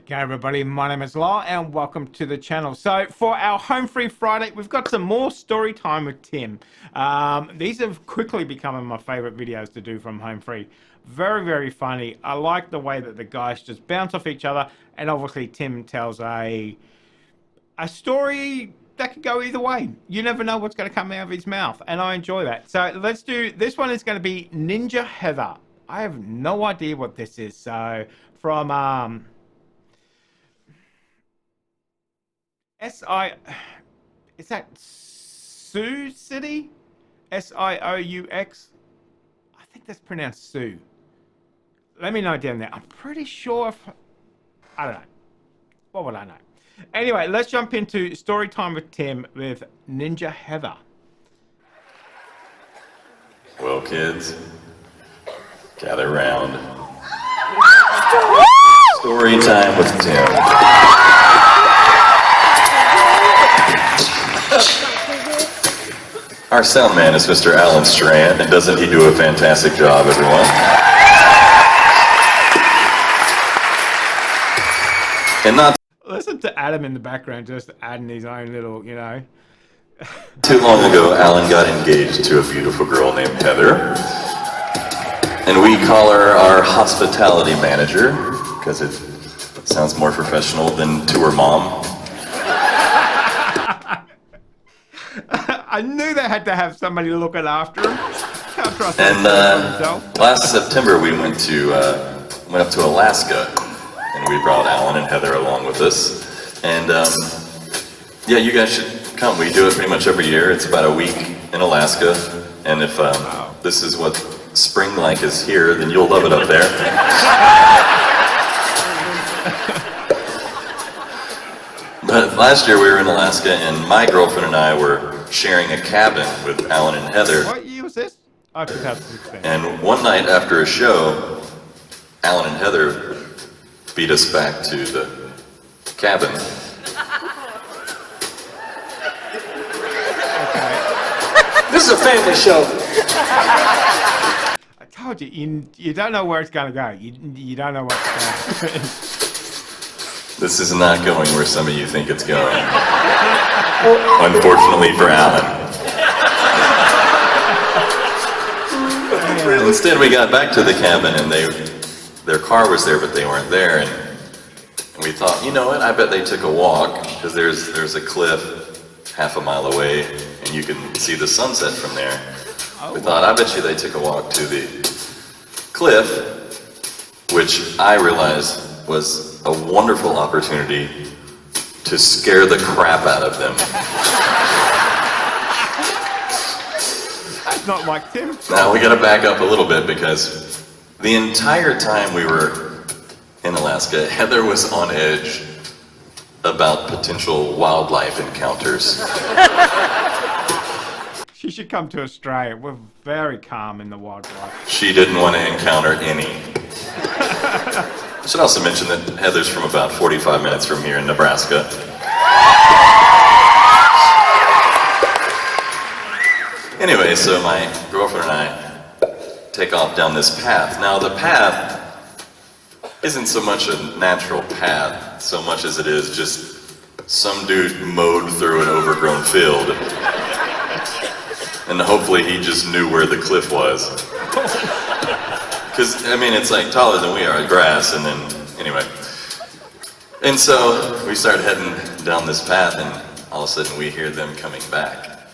Okay, everybody, my name is Law and welcome to the channel. So for our Home Free Friday, we've got some more story time with Tim. These have quickly become my favorite videos to do from Home Free. Very, very funny. I like the way that the guys just bounce off each other, and obviously Tim tells a story that could go either way. You never know what's going to come out of his mouth, and I enjoy that. So let's do, this one is going to be Ninja Heather. I have no idea what this is. So from is that Sioux City? Sioux? I think that's pronounced Sioux. Let me know down there. I'm pretty sure I don't know. What would I know? Anyway, let's jump into story time with Tim with Ninja Heather. Well, kids, gather round. Story time with Tim. Our sound man is Mr. Alan Strand, and doesn't he do a fantastic job, everyone? And not Listen to Adam in the background just adding his own little, you know. too long ago, Alan got engaged to a beautiful girl named Heather. And we call her our hospitality manager, because it sounds more professional than tour mom. I knew they had to have somebody looking after him. Can't trust And himself. last September we went up to Alaska, and we brought Alan and Heather along with us. And yeah, you guys should come. We do it pretty much every year. It's about a week in Alaska, and if this is what spring like is here, then you'll love it up there. But last year we were in Alaska, and my girlfriend and I were sharing a cabin with Alan and Heather. What year was this? Oh, 2016. And one night after a show, Alan and Heather beat us back to the cabin. This is a family show. I told you, you don't know where it's going to go. You don't know what's going to This is not going where some of you think it's going. Unfortunately for Alan. Instead, we got back to the cabin, and their car was there, but they weren't there. And we thought, you know what? I bet they took a walk, because there's a cliff half a mile away, and you can see the sunset from there. We thought, I bet you they took a walk to the cliff, which I realized was a wonderful opportunity to scare the crap out of them. That's not like Tim. Now we gotta back up a little bit, because the entire time we were in Alaska, Heather was on edge about potential wildlife encounters. She should come to Australia. We're very calm in the wildlife. She didn't want to encounter any. I should also mention that Heather's from about 45 minutes from here in Nebraska. Anyway, so my girlfriend and I take off down this path. Now the path isn't so much a natural path, so much as it is just some dude mowed through an overgrown field. And hopefully he just knew where the cliff was. Because, I mean, it's like taller than we are, grass, and then, anyway. And so we start heading down this path, and all of a sudden we hear them coming back.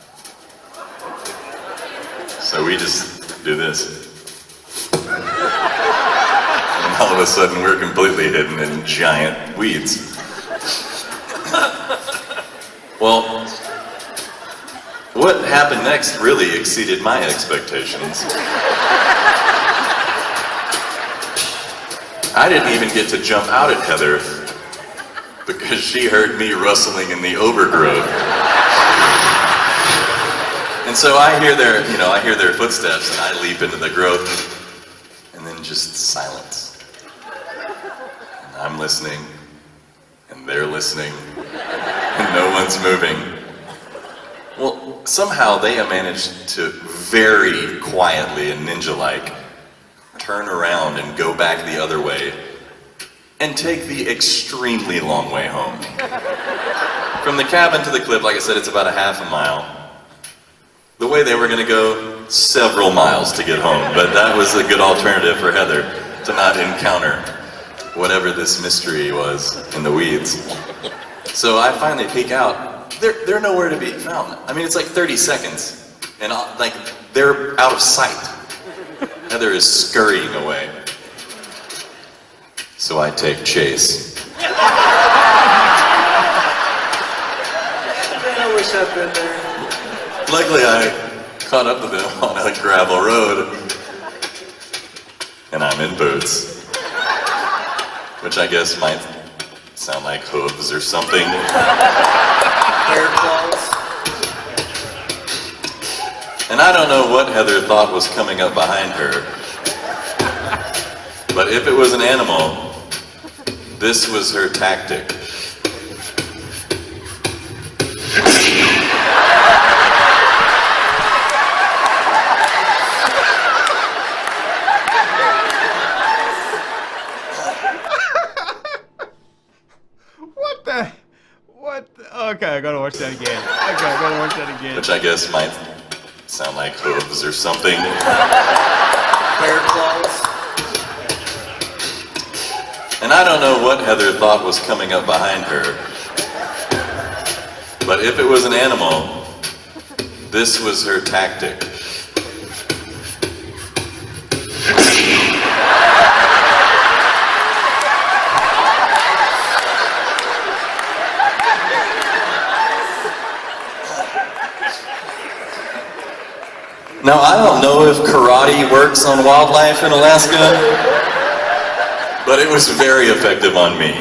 So we just do this. And all of a sudden we're completely hidden in giant weeds. Well, what happened next really exceeded my expectations. I didn't even get to jump out at Heather because she heard me rustling in the overgrowth. And so I hear their footsteps, and I leap into the growth, and then just silence. And I'm listening, and they're listening, and no one's moving. Well, somehow they managed to very quietly and ninja-like turn around and go back the other way and take the extremely long way home. From the cabin to the cliff, like I said, it's about a half a mile. The way they were going to go, several miles to get home, but that was a good alternative for Heather to not encounter whatever this mystery was in the weeds. So I finally peek out. They're nowhere to be found. I mean, it's like 30 seconds, and like they're out of sight. Heather is scurrying away. So I take chase. I wish I'd been there. Luckily, I caught up with them on a gravel road, and I'm in boots, which I guess might sound like hooves or something. Bear claws. And I don't know what Heather thought was coming up behind her, but if it was an animal, this was her tactic. Okay, I gotta watch that again. Okay, I gotta watch that again. Which I guess might sound like hooves or something. Bear claws. And I don't know what Heather thought was coming up behind her, but if it was an animal, this was her tactic. Now, I don't know if karate works on wildlife in Alaska, but it was very effective on me.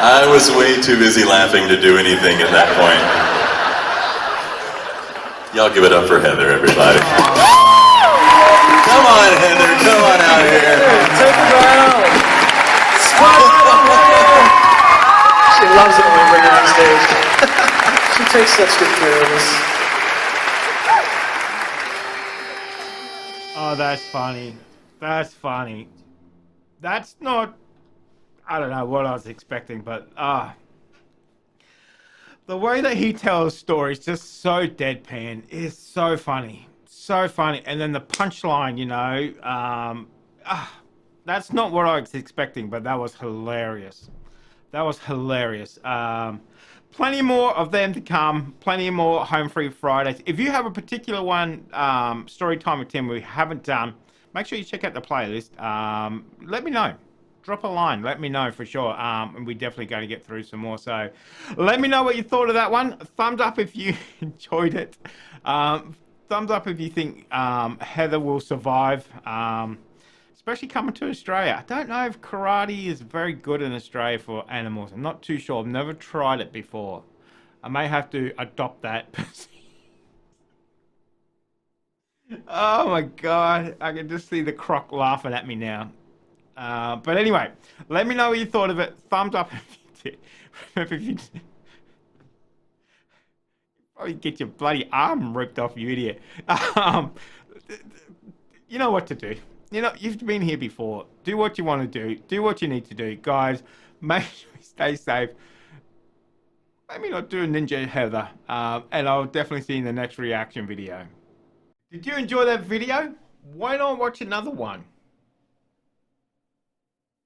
I was way too busy laughing to do anything at that point. Y'all give it up for Heather, everybody. Come on, Heather, come on out here. Take the ground. She loves it when we bring her on stage. She takes such good care of us. Oh, that's funny. That's funny. That's not... I don't know what I was expecting, but... the way that he tells stories, just so deadpan, is so funny. So funny. And then the punchline, you know... that's not what I was expecting, but that was hilarious. That was hilarious. Plenty more of them to come. Plenty more Home Free Fridays. If you have a particular one, Story Time with Tim, we haven't done, make sure you check out the playlist. Let me know. Drop a line. Let me know for sure. And we're definitely going to get through some more. So let me know what you thought of that one. Thumbs up if you enjoyed it. Thumbs up if you think Heather will survive. Especially coming to Australia. I don't know if karate is very good in Australia for animals. I'm not too sure. I've never tried it before. I may have to adopt that. Oh my God. I can just see the croc laughing at me now. But anyway, let me know what you thought of it. Thumbs up if you did. Remember, if you did. Probably get your bloody arm ripped off, you idiot. You know what to do. You know, you've been here before. Do what you want to do. Do what you need to do. Guys, make sure you stay safe. Maybe not do a Ninja Heather. And I'll definitely see you in the next reaction video. Did you enjoy that video? Why not watch another one?